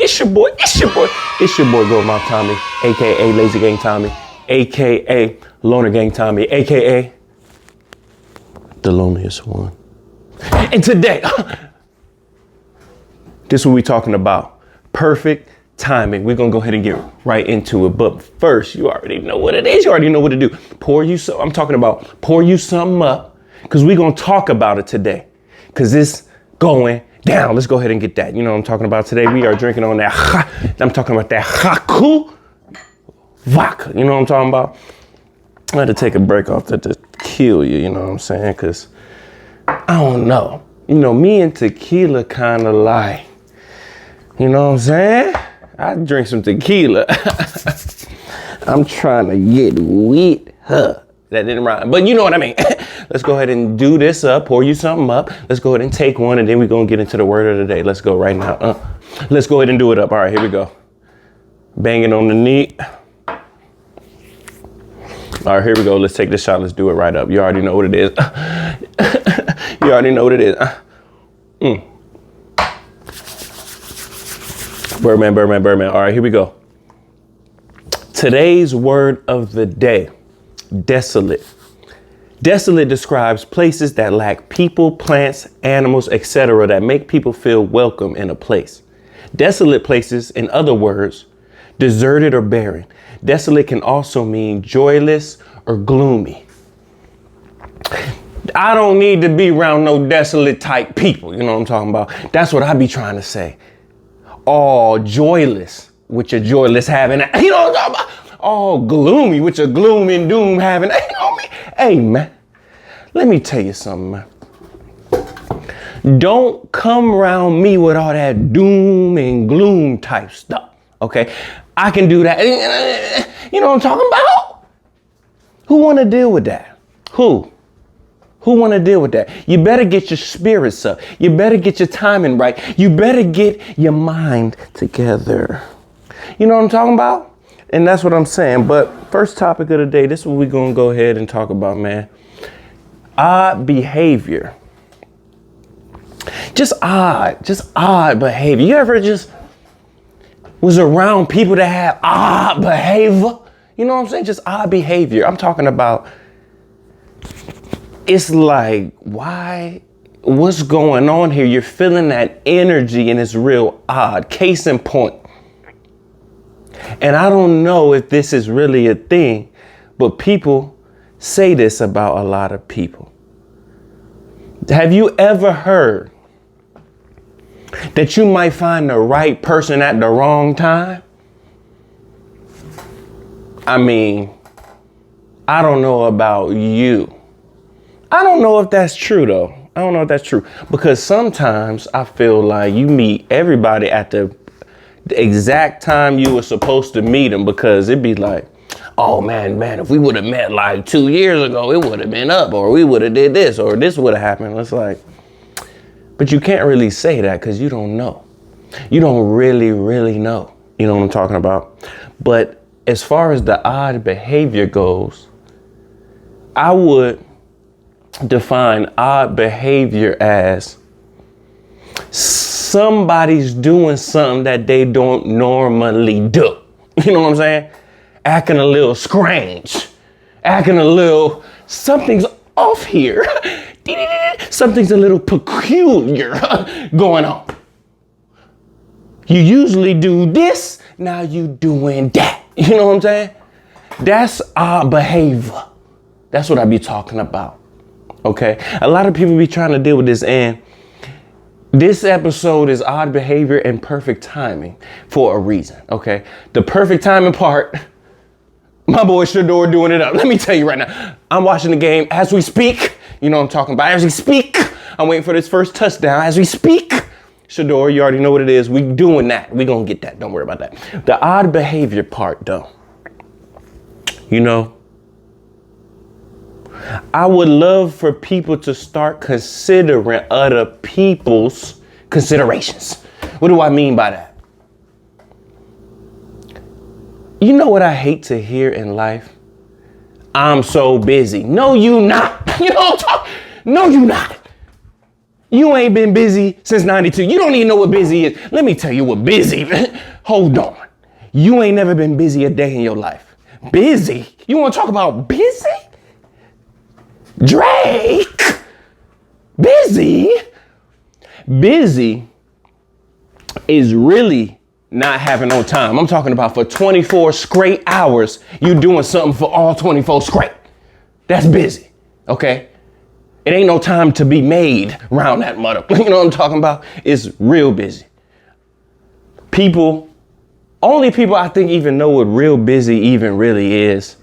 It's your boy. It's your boy, Goldmouth Tommy, aka Lazy Gang Tommy, aka Loner Gang Tommy, aka the loneliest one. And today, this is what we're talking about. Perfect timing. We're gonna go ahead and get right into it. But first, you already know what it is. You already know what to do. I'm talking about pour you something up, because we're gonna talk about it today. Because it's going down. Let's go ahead and get that. You know what I'm talking about today? We are drinking on that. I'm talking about that Haku vodka. You know what I'm talking about? I had to take a break off that to kill you. You know what I'm saying? Because I don't know. You know, me and tequila kind of like, you know what I'm saying? I drink some tequila. I'm trying to get with her. That didn't rhyme, but you know what I mean. Let's go ahead and do this up, pour you something up. Let's go ahead and take one, and then we're going to get into the word of the day. Let's go right now. Let's go ahead and do it up. All right, here we go. Banging on the knee. All right, here we go. Let's take this shot. Let's do it right up. You already know what it is. You already know what it is. Birdman. All right, here we go. Today's word of the day. Desolate. Desolate describes places that lack people, plants, animals, etc. that make people feel welcome in a place. Desolate places, in other words, deserted or barren. Desolate can also mean joyless or gloomy. I don't need to be around no desolate type people. You know what I'm talking about? That's what I be trying to say. All joyless with your joyless having. You know what I'm talking about? All gloomy with your gloom and doom having. You know me? Hey, man, let me tell you something, man. Don't come around me with all that doom and gloom type stuff, okay? I can do that. You know what I'm talking about? Who want to deal with that? Who want to deal with that? You better get your spirits up. You better get your timing right. You better get your mind together. You know what I'm talking about? And that's what I'm saying. But first topic of the day, this is what we're going to go ahead and talk about, man. Odd behavior. Just odd behavior. You ever just was around people that have odd behavior? You know what I'm saying? Just odd behavior. I'm talking about, it's like, why? What's going on here? You're feeling that energy and it's real odd. Case in point. And I don't know if this is really a thing, but people say this about a lot of people. Have you ever heard that you might find the right person at the wrong time? I mean, I don't know about you. I don't know if that's true, though. I don't know if that's true, because sometimes I feel like you meet everybody at the exact time you were supposed to meet them, because it'd be like, oh man, if we would have met like 2 years ago, it would have been up, or we would have did this, or this would have happened. It's like, but you can't really say that because you don't know. You don't really know. You know what I'm talking about? But as far as the odd behavior goes, I would define odd behavior as somebody's doing something that they don't normally do. You know what I'm saying? Acting a little strange. Something's off here. Something's a little peculiar going on. You usually do this, now you doing that. You know what I'm saying? That's odd behavior. That's what I be talking about. Okay? A lot of people be trying to deal with this, and this episode is odd behavior and perfect timing for a reason, okay? The perfect timing part, my boy Shador doing it up. Let me tell you right now, I'm watching the game as we speak. You know what I'm talking about, as we speak. I'm waiting for this first touchdown as we speak. Shador, you already know what it is. We doing that. We gonna get that. Don't worry about that. The odd behavior part, though. You know, I would love for people to start considering other people's considerations. What do I mean by that? You know what I hate to hear in life? I'm so busy. No, you not. You know what I'm talking? No, you not. You ain't been busy since 92. You don't even know what busy is. Let me tell you what busy. Hold on. You ain't never been busy a day in your life. Busy? You want to talk about busy? Drake. Busy? Busy is really not having no time. I'm talking about for 24 straight hours, you doing something for all 24 straight. That's busy, okay? It ain't no time to be made around that mother. You know what I'm talking about? It's real busy. Only people I think even know what real busy even really is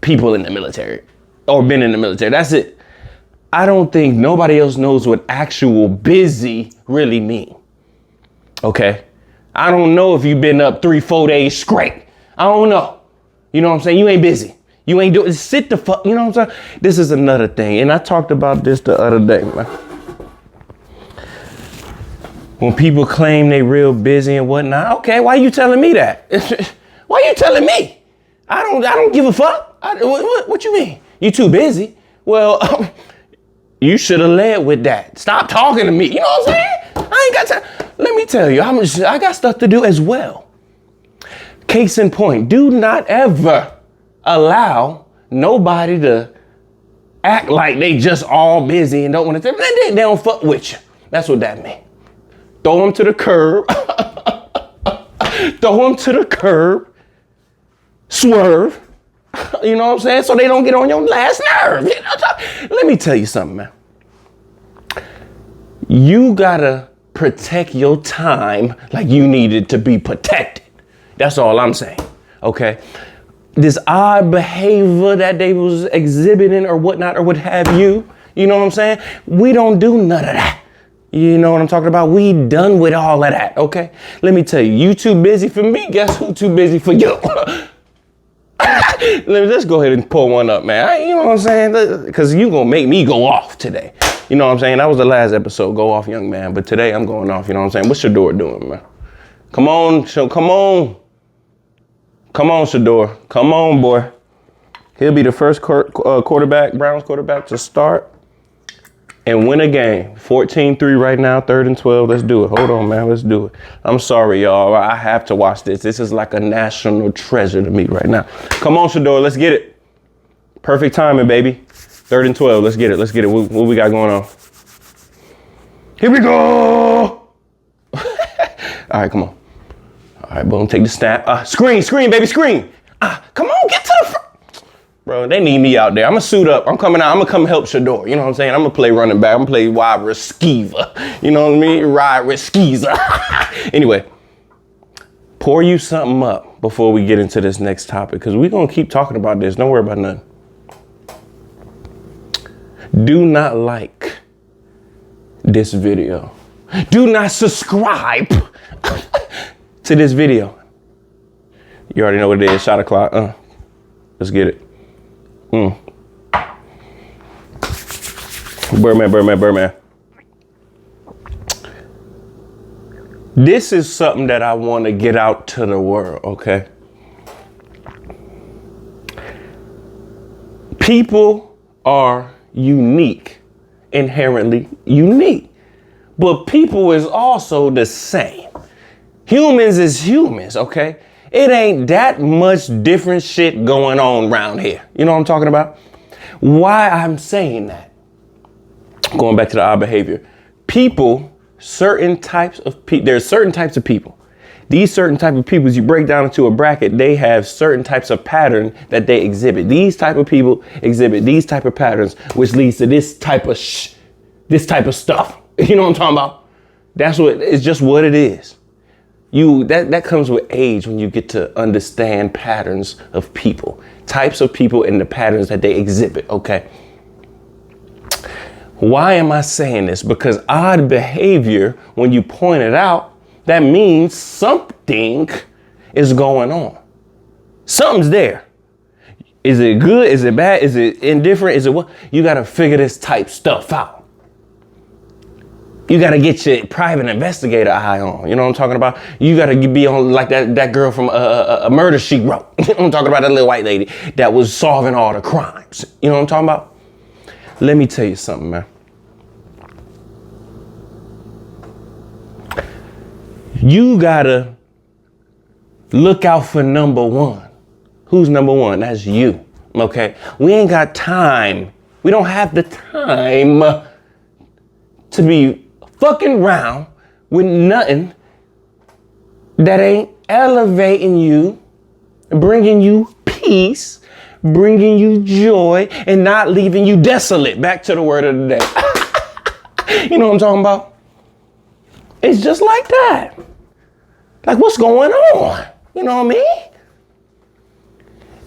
people in the military or been in the military. That's it. I don't think nobody else knows what actual busy really mean. Okay? I don't know if you've been up 3-4 days straight. I don't know. You know what I'm saying? You ain't busy. You ain't doing, sit the fuck, you know what I'm saying? This is another thing. And I talked about this the other day, man. When people claim they real busy and whatnot, okay, why you telling me that? Why you telling me? I don't give a fuck. What you mean? You too busy? Well, you should have led with that. Stop talking to me. You know what I'm saying? I ain't got time. Let me tell you, I got stuff to do as well. Case in point, do not ever allow nobody to act like they just all busy and don't want to. They don't fuck with you. That's what that means. Throw them to the curb. Throw them to the curb. Swerve. You know what I'm saying? So they don't get on your last nerve. You know, let me tell you something, man. You gotta protect your time like you need it to be protected. That's all I'm saying. Okay? This odd behavior that they was exhibiting or whatnot or what have you. You know what I'm saying? We don't do none of that. You know what I'm talking about? We done with all of that, okay? Let me tell you, you too busy for me, guess who too busy for you? Let's go ahead and pull one up, man. You know what I'm saying? Because you gonna make me go off today. You know what I'm saying? That was the last episode, go off, young man. But today I'm going off, you know what I'm saying? What's Shador doing, man? Come on, come on. Come on, Shador. Come on, boy. He'll be the first quarterback, Browns quarterback to start and win a game. 14-3 right now, 3rd and 12. Let's do it. Hold on, man. Let's do it. I'm sorry, y'all. I have to watch this. This is like a national treasure to me right now. Come on, Shador. Let's get it. Perfect timing, baby. 3rd and 12. Let's get it. Let's get it. What we got going on? Here we go. All right, come on. All right, boom. Take the snap. Screen, baby, screen. Come on, get to the front. Bro, they need me out there. I'm going to suit up. I'm coming out. I'm going to come help Shador. You know what I'm saying? I'm going to play running back. I'm going to play wide receiver. You know what I mean? Ride receiver. Anyway, pour you something up before we get into this next topic because we're going to keep talking about this. Don't worry about nothing. Do not like this video. Do not subscribe to this video. You already know what it is. Shot o'clock. Let's get it. Birdman. This is something that I want to get out to the world, okay? People are unique, inherently unique. But people is also the same. Humans is humans, okay? It ain't that much different shit going on around here. You know what I'm talking about? Why I'm saying that? Going back to the odd behavior. People, certain types of people, there's certain types of people. These certain type of people, as you break down into a bracket, they have certain types of pattern that they exhibit. These type of people exhibit these type of patterns, which leads to this type of stuff. You know what I'm talking about? That's what, it's just what it is. That comes with age when you get to understand patterns of people, types of people and the patterns that they exhibit, okay? Why am I saying this? Because odd behavior, when you point it out, that means something is going on. Something's there. Is it good? Is it bad? Is it indifferent? Is it what? You got to figure this type stuff out. You got to get your private investigator eye on. You know what I'm talking about? You got to be on like that girl from a Murder, She Wrote. You know what I'm talking about? That little white lady that was solving all the crimes. You know what I'm talking about? Let me tell you something, man. You gotta look out for number one. Who's number one? That's you. Okay? We ain't got time. We don't have the time to be fucking around with nothing that ain't elevating you, bringing you peace, bringing you joy, and not leaving you desolate. Back to the word of the day. You know what I'm talking about? It's just like that. Like, what's going on? You know what I mean?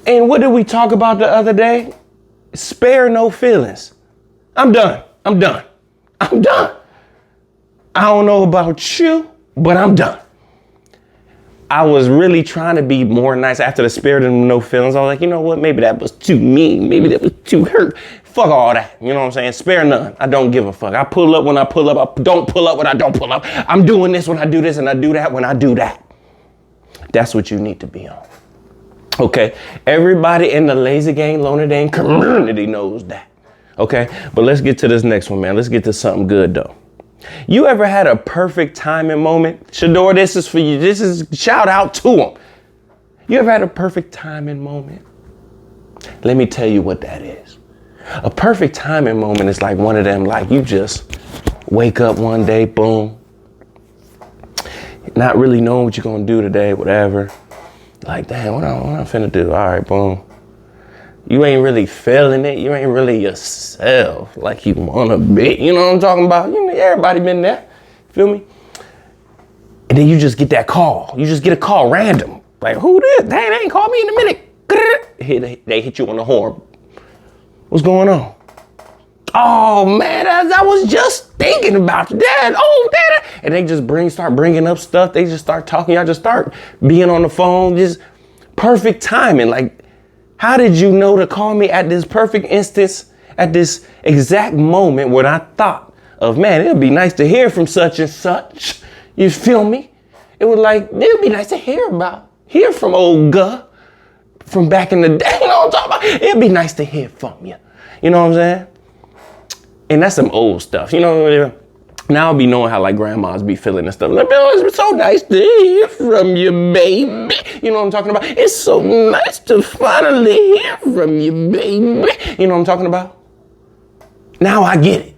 And what did we talk about the other day? Spare no feelings. I'm done. I'm done. I'm done. I don't know about you, but I'm done. I was really trying to be more nice after the spirit of no feelings. I was like, you know what? Maybe that was too mean. Maybe that was too hurt. Fuck all that. You know what I'm saying? Spare none. I don't give a fuck. I pull up when I pull up. I don't pull up when I don't pull up. I'm doing this when I do this, and I do that when I do that. That's what you need to be on. Okay? Everybody in the Lazy Gang, Loner Dane community knows that. Okay? But let's get to this next one, man. Let's get to something good, though. You ever had a perfect timing moment? Shador, this is for you. This is shout out to him. You ever had a perfect timing moment? Let me tell you what that is. A perfect timing moment is like one of them, like you just wake up one day, boom, not really knowing what you're going to do today, whatever. Like, damn, what I'm finna do? All right, boom. You ain't really feeling it. You ain't really yourself like you want to be. You know what I'm talking about? You know, everybody been there. Feel me? And then you just get that call. You just get a call random. Like, who this? Dang, they ain't called me in a minute. They hit you on the horn. What's going on? Oh, man, I was just thinking about you, Dad. Oh, Dad. And they just start bringing up stuff. They just start talking. Y'all just start being on the phone. Just perfect timing. Like, how did you know to call me at this perfect instance, at this exact moment when I thought of, man, it would be nice to hear from such and such. You feel me? It was like, it would be nice to hear from old Guh from back in the day. You know what I'm talking about? It'd be nice to hear from you. You know what I'm saying? And that's some old stuff. You know, now I'll be knowing how like grandmas be feeling and stuff. Like, oh, it's so nice to hear from you, baby. You know what I'm talking about? It's so nice to finally hear from you, baby. You know what I'm talking about? Now I get it.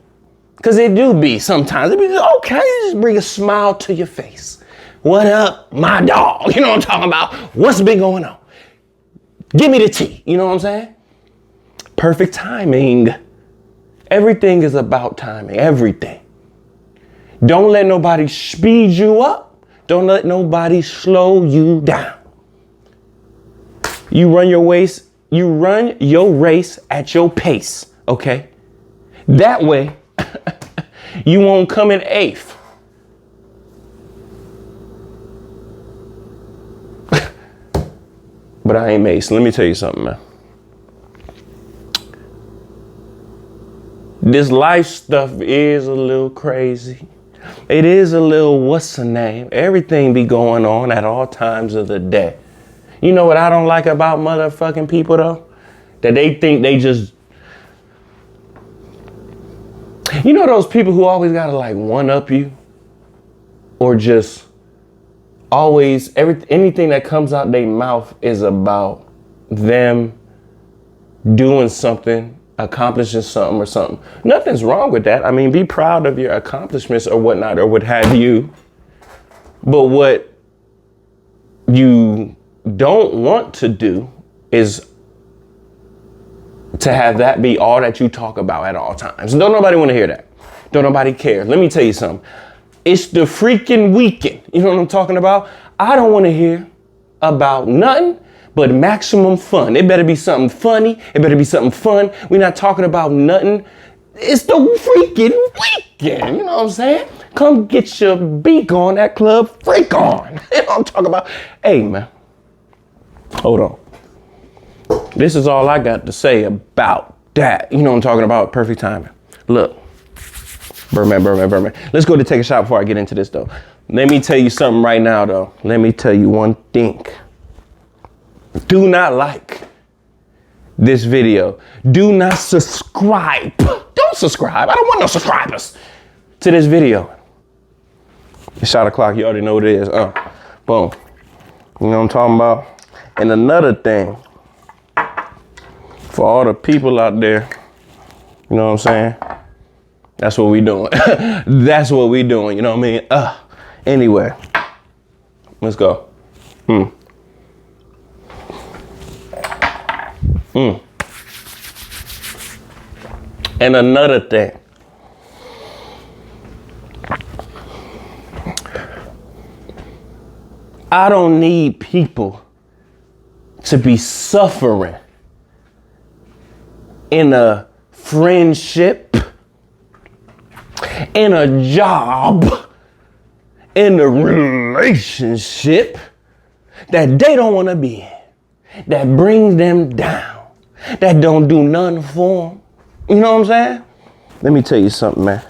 Because it do be sometimes. It be okay, just bring a smile to your face. What up, my dog? You know what I'm talking about? What's been going on? Give me the tea. You know what I'm saying? Perfect timing. Everything is about timing. Everything. Don't let nobody speed you up. Don't let nobody slow you down. You run your race at your pace, okay? That way, you won't come in eighth. But I ain't Mace. Let me tell you something, man. This life stuff is a little crazy. It is a little, what's the name? Everything be going on at all times of the day. You know what I don't like about motherfucking people though? That they think they just, you know those people who always gotta like one up you? Or just always, anything that comes out their mouth is about them doing something, accomplishing something or something. Nothing's wrong with that. I mean, be proud of your accomplishments or whatnot or what have you. But what you don't want to do is to have that be all that you talk about at all times. Don't nobody want to hear that. Don't nobody care. Let me tell you something. It's the freaking weekend. You know what I'm talking about? I don't want to hear about nothing but maximum fun. It better be something funny. It better be something fun. We're not talking about nothing. It's the freaking weekend. You know what I'm saying? Come get your beak on that club freak on. You know what I'm talking about? Hey, man. Hold on. This is all I got to say about that. You know what I'm talking about? Perfect timing. Look. Birdman. Let's go to take a shot before I get into this, though. Let me tell you something right now, though. Let me tell you one thing. Do not like this video. Do not subscribe. Don't subscribe. I don't want no subscribers to this video. Shot o'clock, you already know what it is. Boom. You know what I'm talking about? And another thing, for all the people out there, you know what I'm saying? That's what we doing. That's what we doing, you know what I mean? Anyway, let's go. And another thing, I don't need people to be suffering in a friendship, in a job, in a relationship that they don't want to be in, that brings them down, that don't do nothing for them. You know what I'm saying? Let me tell you something, man.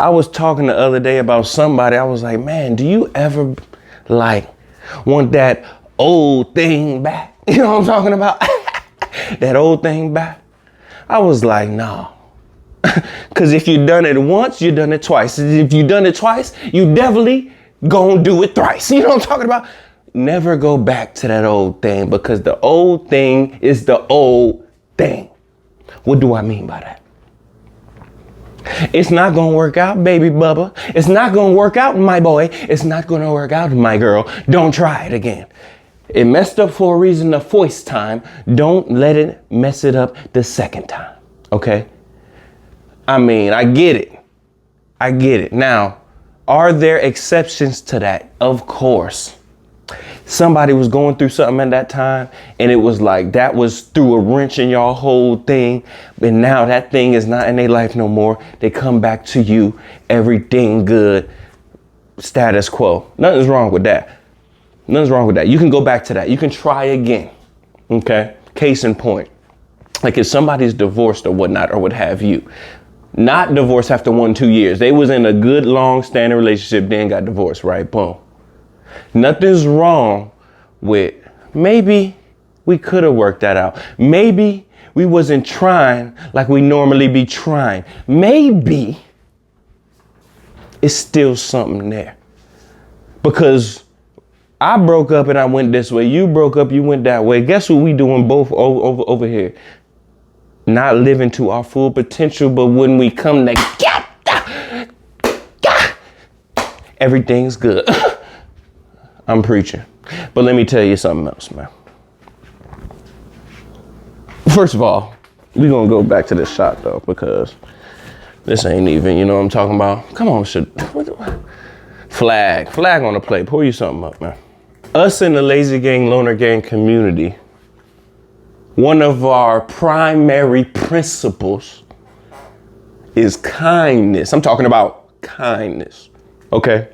I was talking the other day about somebody. I was like, man, do you ever want that old thing back? You know what I'm talking about? That old thing back. I was like, no. Because if you done it once, you done it twice. If you done it twice, you definitely gonna do it thrice. You know what I'm talking about? Never go back to that old thing, because the old thing is the old thing. What do I mean by that? It's not gonna work out, baby Bubba. It's not gonna work out, my boy. It's not gonna work out, my girl. Don't try it again. It messed up for a reason the first time. Don't let it mess it up the second time, okay? I mean, I get it. I get it. Now, are there exceptions to that? Of course. Somebody was going through something at that time, and it was like that was through a wrench in your whole thing. And now that thing is not in their life no more. They come back to you, everything good, status quo. Nothing's wrong with that. Nothing's wrong with that. You can go back to that. You can try again. Okay. Case in point. Like if somebody's divorced or whatnot, or what have you, not divorced after 1-2 years. They was in a good long standing relationship, then got divorced, right? Boom. Nothing's wrong with maybe we could have worked that out. Maybe we wasn't trying like we normally be trying. Maybe it's still something there. Because I broke up and I went this way. You broke up, you went that way. Guess what we doing both over here? Not living to our full potential, but when we come together, everything's good. I'm preaching. But let me tell you something else, man. First of all, we're going to go back to this shot, though, because this ain't even, you know what I'm talking about? Come on, flag on the plate. Pour you something up, man. Us in the Lazy Gang, Loner Gang community, one of our primary principles is kindness. I'm talking about kindness, okay?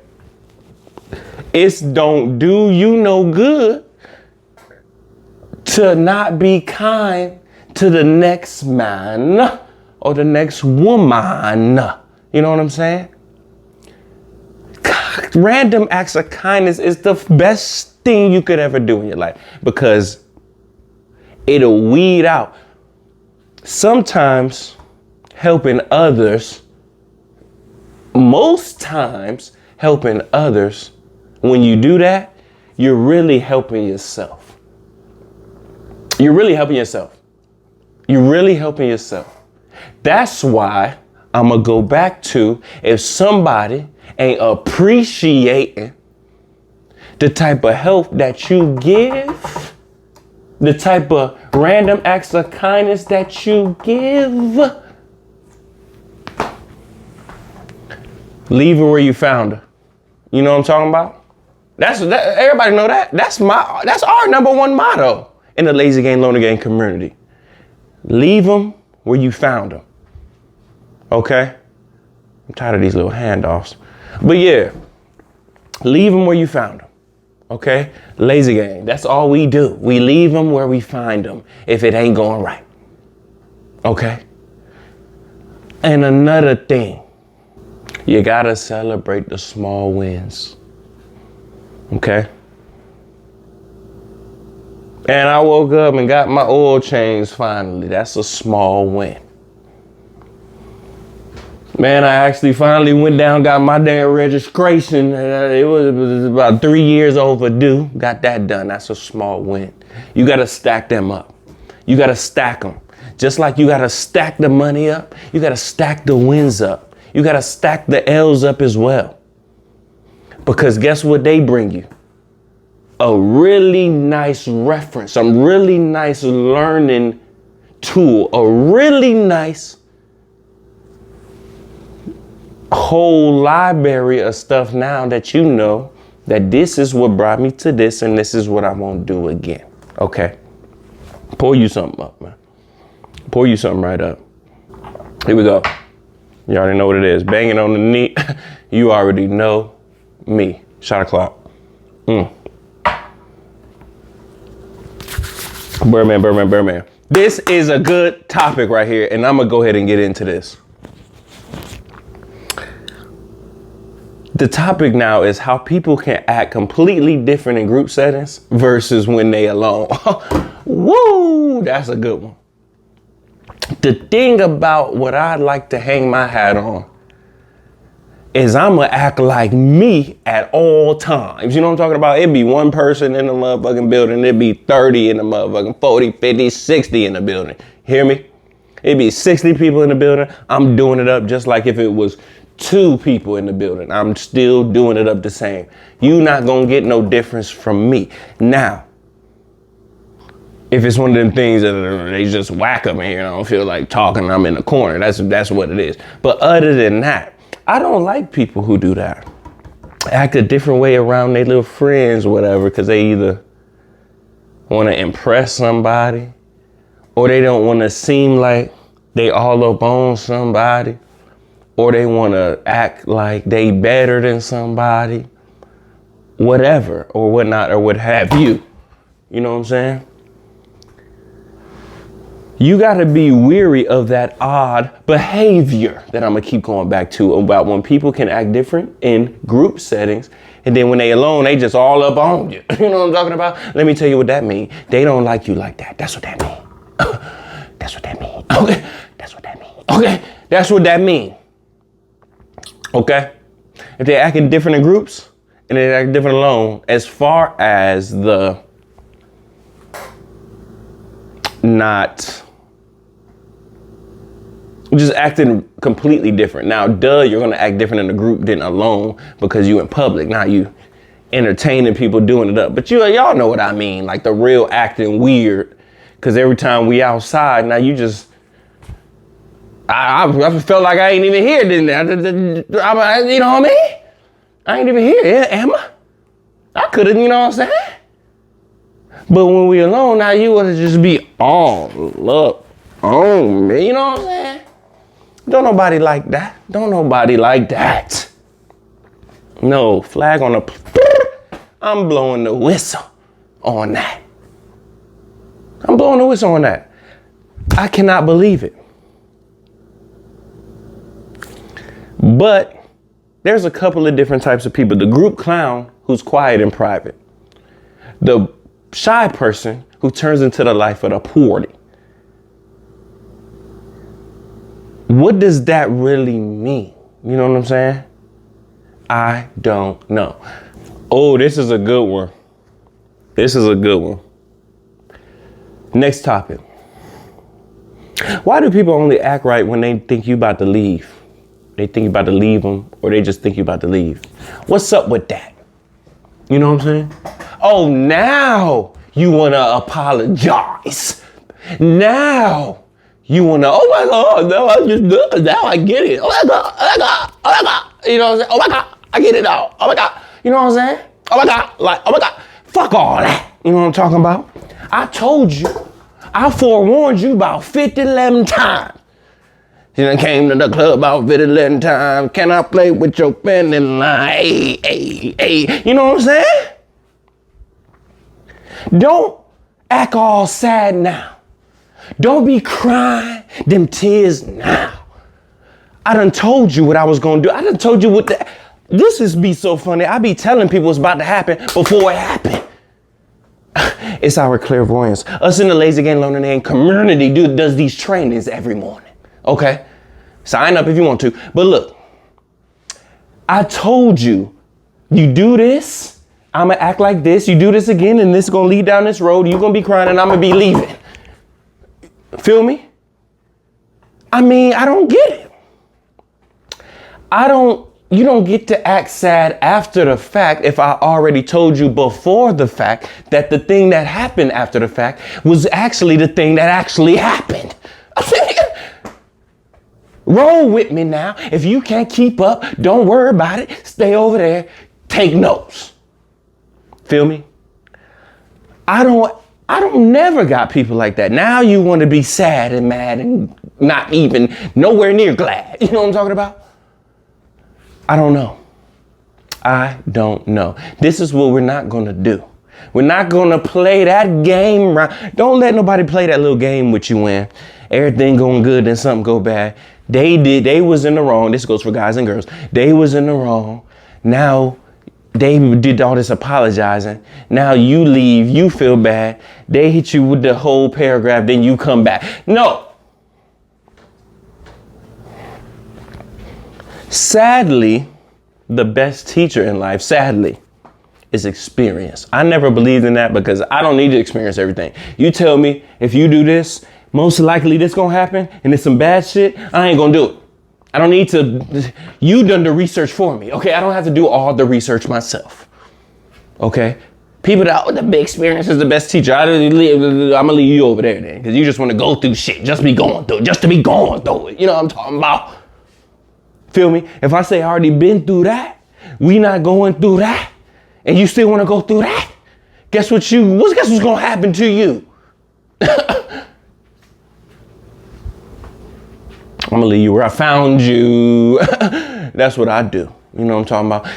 It's don't do you no good to not be kind to the next man or the next woman. You know what I'm saying? Random acts of kindness is the best thing you could ever do in your life, because it'll weed out. Sometimes helping others, most times helping others, when you do that, you're really helping yourself. You're really helping yourself. You're really helping yourself. That's why I'm going to go back to, if somebody ain't appreciating the type of help that you give, the type of random acts of kindness that you give, leave her where you found her. You know what I'm talking about? Everybody know that. That's our number one motto in the Lazy Gang, Loner Gang community. Leave them where you found them. Okay? I'm tired of these little handoffs. But yeah, leave them where you found them. Okay? Lazy Gang. That's all we do. We leave them where we find them if it ain't going right. Okay? And another thing, you gotta celebrate the small wins. Okay? And I woke up and got my oil changed finally. That's a small win. Man, I actually finally went down, got my damn registration. It was about 3 years overdue. Got that done. That's a small win. You got to stack them up. You got to stack them. Just like you got to stack the money up, you got to stack the wins up. You got to stack the L's up as well. Because guess what they bring you? A really nice reference, a really nice learning tool, a really nice whole library of stuff now that you know that this is what brought me to this and this is what I won't do again. Okay. Pour you something up, man. Pour you something right up. Here we go. You already know what it is. Banging on the knee. You already know me. Shot o'clock. Birdman. This is a good topic right here, and I'm gonna go ahead and get into this. The topic now is how people can act completely different in group settings versus when they alone. Woo, that's a good one. The thing about what I'd like to hang my hat on is I'm gonna act like me at all times. You know what I'm talking about? It'd be one person in the motherfucking building. It'd be 30 in the motherfucking 40, 50, 60 in the building. Hear me? It'd be 60 people in the building. I'm doing it up just like if it was 2 people in the building. I'm still doing it up the same. You not gonna get no difference from me. Now, if it's one of them things that they just whack them here and I don't feel like talking, I'm in the corner. That's what it is. But other than that, I don't like people who do that. Act a different way around their little friends or whatever, because they either want to impress somebody or they don't want to seem like they all up on somebody, or they want to act like they better than somebody, whatever, or whatnot, or what have you. You know what I'm saying? You got to be weary of that odd behavior that I'm going to keep going back to about when people can act different in group settings. And then when they alone, they just all up on you. You know what I'm talking about? Let me tell you what that means. They don't like you like that. That's what that means. That's what that means. Okay. That's what that means. Okay. That's what that means. Okay. If they acting different in groups and they act different alone, as far as the not just acting completely different. Now, you're going to act different in a group than alone because you in public. Now you entertaining people doing it up. But y'all know what I mean. Like the real acting weird. Because every time we outside, now you just, I felt like I ain't even here, didn't I? You know what I mean? I ain't even here, am I? I could have, you know what I'm saying? But when we alone, now you want to just be all up on me. You know what I'm saying? Don't nobody like that. Don't nobody like that. No, flag on the, I'm blowing the whistle on that. I'm blowing the whistle on that. I cannot believe it. But there's a couple of different types of people. The group clown who's quiet in private. The shy person who turns into the life of the party. What does that really mean? You know what I'm saying? I don't know. Oh, this is a good one. This is a good one. Next topic. Why do people only act right when they think you about to leave? They think you about to leave them, or they just think you about to leave. What's up with that? You know what I'm saying? Oh, now you want to apologize. Now you want to, oh my God, no, I just, now I get it. Oh my God, oh my God, oh my God. You know what I'm saying? Oh my God, I get it now. Oh my God. You know what I'm saying? Oh my God, like, oh my God. Fuck all that. You know what I'm talking about? I told you. I forewarned you about 11 times. You done came to the club about 11 times. Can I play with your pen and line? Hey, hey, hey. You know what I'm saying? Don't act all sad now. Don't be crying them tears now. I done told you what I was gonna do. I done told you what this is be so funny. I be telling people what's about to happen before it happened. It's our clairvoyance. Us in the Lazy Game Learning and community does these trainings every morning. Okay? Sign up if you want to. But look, I told you, you do this, I'm going to act like this. You do this again, and this is going to lead down this road. You're going to be crying, and I'm going to be leaving. Feel me? I mean, I don't get it. You don't get to act sad after the fact if I already told you before the fact that the thing that happened after the fact was actually the thing that actually happened. Roll with me now. If you can't keep up, don't worry about it. Stay over there. Take notes. Feel me? I don't never got people like that. Now you want to be sad and mad and not even nowhere near glad. You know what I'm talking about? I don't know. I don't know. This is what we're not going to do. We're not going to play that game. Don't let nobody play that little game with you when everything going good, then something go bad. They was in the wrong. This goes for guys and girls. They was in the wrong. Now they did all this apologizing. Now you leave, you feel bad. They hit you with the whole paragraph, then you come back. No. Sadly, the best teacher in life, sadly, is experience. I never believed in that because I don't need to experience everything. You tell me if you do this, most likely this gonna happen and it's some bad shit, I ain't gonna do it. I don't need to, you done the research for me, okay? I don't have to do all the research myself, okay? People that, the big experience is the best teacher. I'm gonna leave you over there then because you just wanna go through shit, just be going through it, just to be going through it. You know what I'm talking about? Feel me? If I say I already been through that, we not going through that, and you still want to go through that, guess what's gonna happen to you? I'm gonna leave you where I found you. That's what I do. You know what I'm talking about?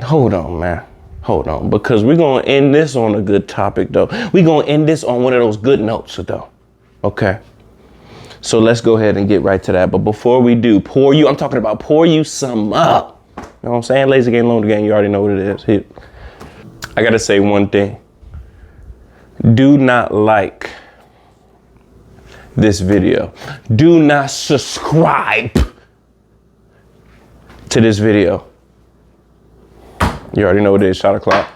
Hold on, man. Hold on, because we're gonna end this on a good topic though. We're gonna end this on one of those good notes though. Okay. So let's go ahead and get right to that. But before we do, I'm talking about pour you some up. You know what I'm saying? Lazy game, loan game, you already know what it is. Here. I gotta say one thing. Do not like this video. Do not subscribe to this video. You already know what it is, shot o'clock.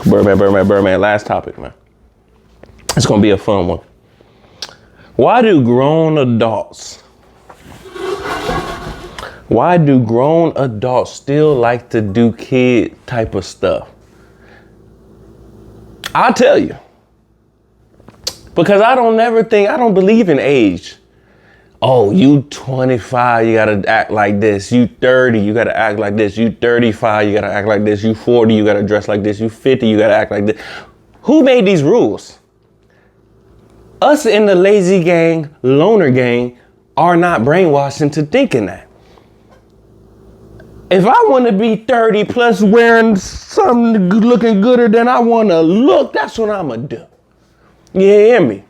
Birdman, last topic, man. It's gonna be a fun one. Why do grown adults still like to do kid type of stuff? I'll tell you. Because I don't believe in age. Oh, you 25, you gotta act like this. You 30, you gotta act like this. You 35, you gotta act like this. You 40, you gotta dress like this. You 50, you gotta act like this. Who made these rules? Us in the lazy gang, loner gang, are not brainwashed into thinking that. If I want to be 30 plus wearing something looking gooder than I want to look, that's what I'm going to do. You hear me?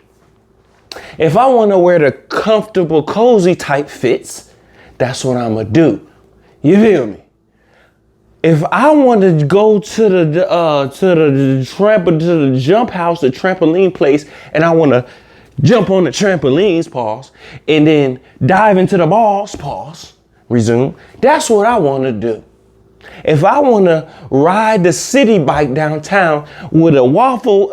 If I want to wear the comfortable, cozy type fits, that's what I'm going to do. You feel me? If I want to go to the jump house, the trampoline place, and I want to jump on the trampolines, pause, and then dive into the balls, pause, resume. That's what I want to do. If I want to ride the city bike downtown with a waffle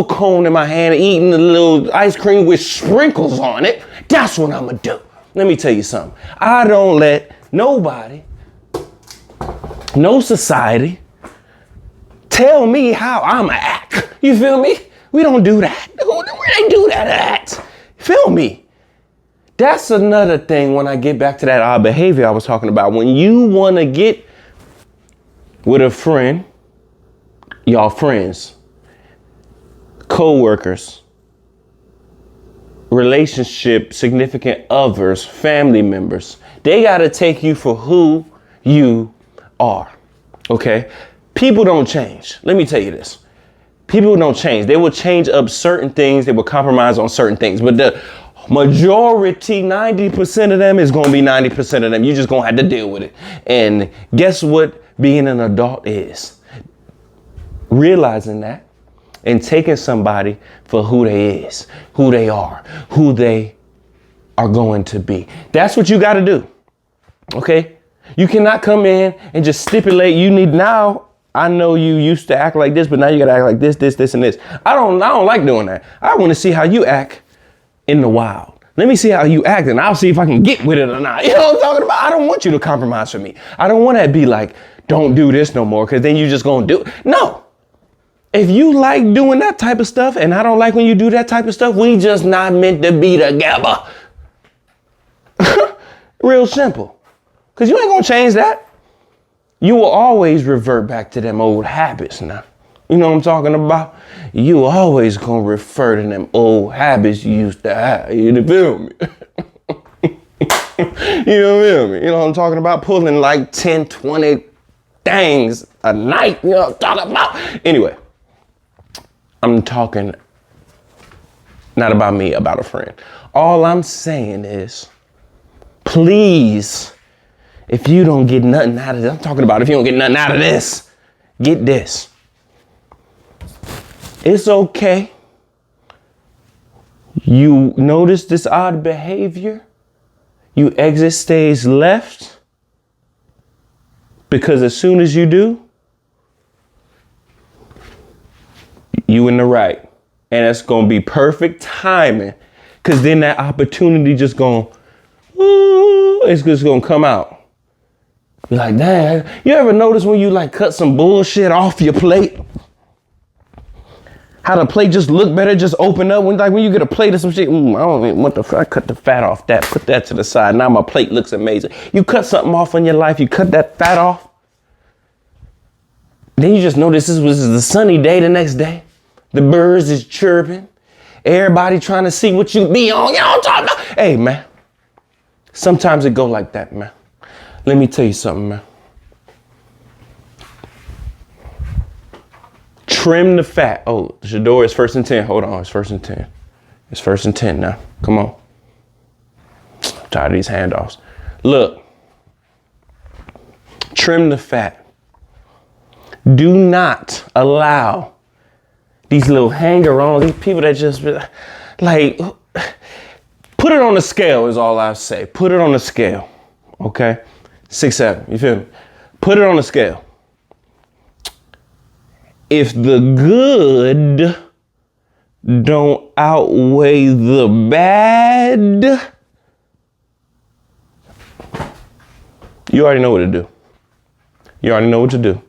cone in my hand, eating a little ice cream with sprinkles on it, that's what I'm gonna do. Let me tell you something. I don't let nobody, no society, tell me how I'ma act. You feel me? We don't do that. Where they do that at? Feel me? That's another thing when I get back to that odd behavior I was talking about. When you want to get with a friend, y'all friends, co-workers, relationship, significant others, family members, they got to take you for who you are. Okay? People don't change. Let me tell you this. People don't change. They will change up certain things. They will compromise on certain things. But the majority, 90% of them is going to be 90% of them. You just going to have to deal with it. And guess what being an adult is? Realizing that and taking somebody for who they is, who they are going to be. That's what you got to do. Okay. You cannot come in and just stipulate you need now. I know you used to act like this, but now you got to act like this, and this. I don't like doing that. I want to see how you act in the wild. Let me see how you act and I'll see if I can get with it or not. You know what I'm talking about? I don't want you to compromise for me. I don't want to be like, don't do this no more, because then you just going to do it. No. If you like doing that type of stuff and I don't like when you do that type of stuff, we just not meant to be together. Real simple. Because you ain't going to change that. You will always revert back to them old habits now. You know what I'm talking about? You always going to refer to them old habits you used to have. You feel me? You feel me? You know what I'm talking about? Pulling like 10, 20 things a night. You know what I'm talking about? Anyway, I'm talking not about me, about a friend. All I'm saying is, please, if you don't get nothing out of this, I'm talking about if you don't get nothing out of this, get this. It's okay. You notice this odd behavior. You exit stage left. Because as soon as you do, you in the right. And it's going to be perfect timing. Because then that opportunity just going, it's just going to come out. You're like, dang, you ever notice when you like cut some bullshit off your plate? How the plate just look better, just open up. When you get a plate of some shit, I don't even want I cut the fat off that, put that to the side. Now my plate looks amazing. You cut something off in your life, you cut that fat off. Then you just notice this was the sunny day the next day. The birds is chirping. Everybody trying to see what you be on. You know what I'm talking about? Hey, man. Sometimes it go like that, man. Let me tell you something, man. Trim the fat. Oh, Shador is 1st and 10. Hold on, it's 1st and 10. It's 1st and 10 now. Come on. I'm tired of these handoffs. Look. Trim the fat. Do not allow these little hanger-ons, these people that just like, put it on the scale is all I say. Put it on the scale. Okay? 6, 7. You feel me? Put it on the scale. If the good don't outweigh the bad, you already know what to do. You already know what to do.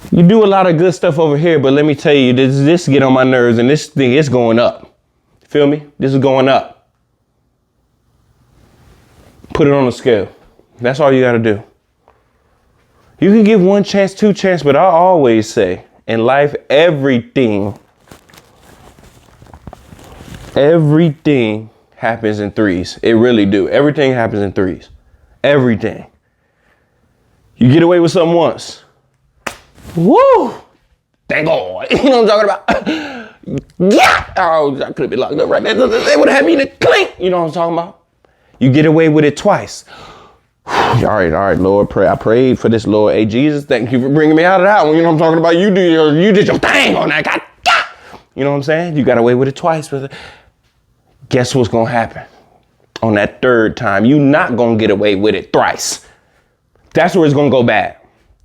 You do a lot of good stuff over here, but let me tell you, this get on my nerves, and this thing is going up. Feel me? This is going up. Put it on the scale. That's all you got to do. You can give 1 chance, 2 chances, but I always say in life, everything happens in threes. It really do. Everything happens in threes. Everything. You get away with something once. Woo! Thank God. You know what I'm talking about? Yeah! Oh, I could have been locked up right there. They would have had me in a clink. You know what I'm talking about? You get away with it twice. All right, Lord, pray. I prayed for this, Lord. Hey, Jesus, thank you for bringing me out of that one. You know what I'm talking about? You did your thing on that. God. You know what I'm saying? You got away with it twice, brother. Guess what's going to happen? On that 3rd time, you not going to get away with it thrice. That's where it's going to go bad.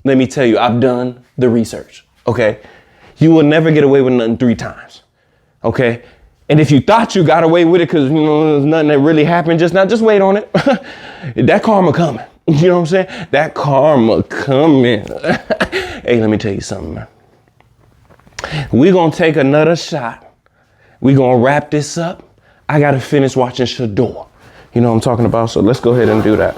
Let me tell you, I've done the research, okay? You will never get away with nothing 3 times, okay? And if you thought you got away with it because, there's nothing that really happened just now, just wait on it. That karma coming. You know what I'm saying? That karma coming. Hey, let me tell you something, man. We're going to take another shot. We're going to wrap this up. I got to finish watching Shador. You know what I'm talking about? So let's go ahead and do that.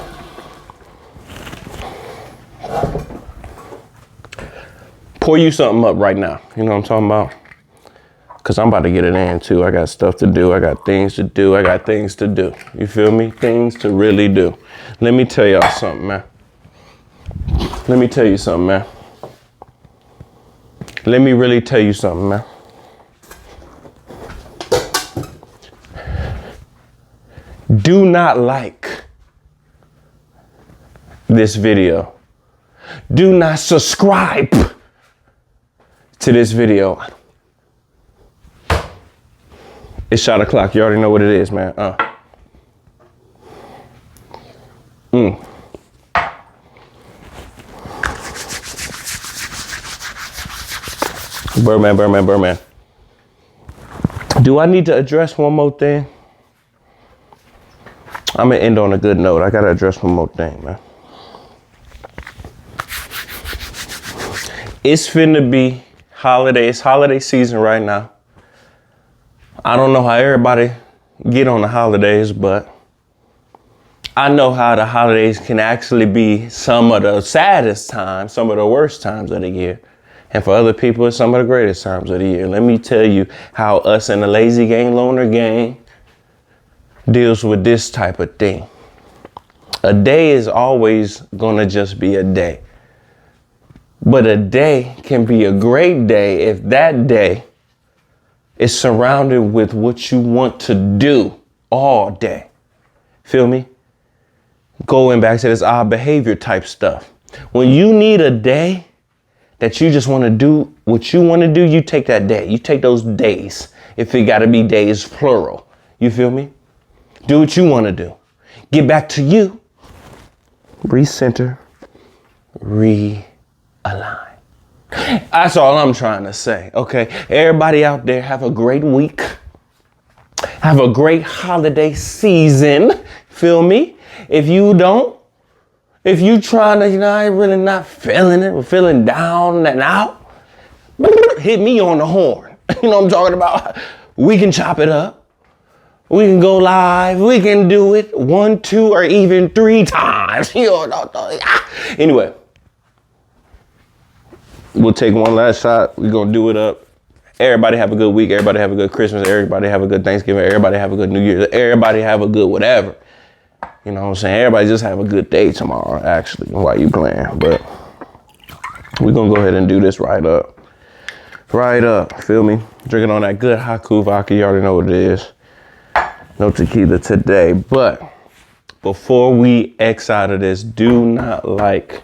Pour you something up right now. You know what I'm talking about? Because I'm about to get it in too. I got stuff to do. I got things to do. I got things to do. You feel me? Things to really do. Let me tell y'all something, man. Let me tell you something, man. Let me really tell you something, man. Do not like this video. Do not subscribe to this video. It's shot o'clock. You already know what it is, man. Birdman. Do I need to address one more thing? I'm gonna end on a good note. I gotta address one more thing, man. It's finna be holiday. It's holiday season right now. I don't know how everybody get on the holidays, but I know how the holidays can actually be some of the saddest times, some of the worst times of the year. And for other people, it's some of the greatest times of the year. Let me tell you how us and the Lazy Gang Loner Gang deals with this type of thing. A day is always gonna just be a day. But a day can be a great day if that day is surrounded with what you want to do all day. Feel me? Going back to this odd behavior type stuff. When you need a day that you just want to do what you want to do, you take that day. You take those days. If it got to be days, plural. You feel me? Do what you want to do. Get back to you. Recenter. Realign. That's all I'm trying to say, okay? Everybody out there, have a great week. Have a great holiday season. Feel me? If you don't, if you trying to, I ain't really not feeling it, or feeling down and out, hit me on the horn. You know what I'm talking about? We can chop it up. We can go live. We can do it 1, 2, or even 3 times. You know, anyway. We'll take one last shot. We're going to do it up. Everybody have a good week. Everybody have a good Christmas. Everybody have a good Thanksgiving. Everybody have a good New Year's. Everybody have a good whatever. You know what I'm saying? Everybody just have a good day tomorrow, actually, while you playing. But we're going to go ahead and do this right up. Right up. Feel me? Drinking on that good Haku vodka. You already know what it is. No tequila today. But before we X out of this, do not like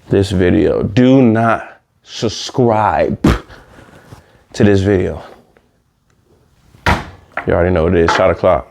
this video. Do not subscribe to this video. You already know what it is. Shot o'clock.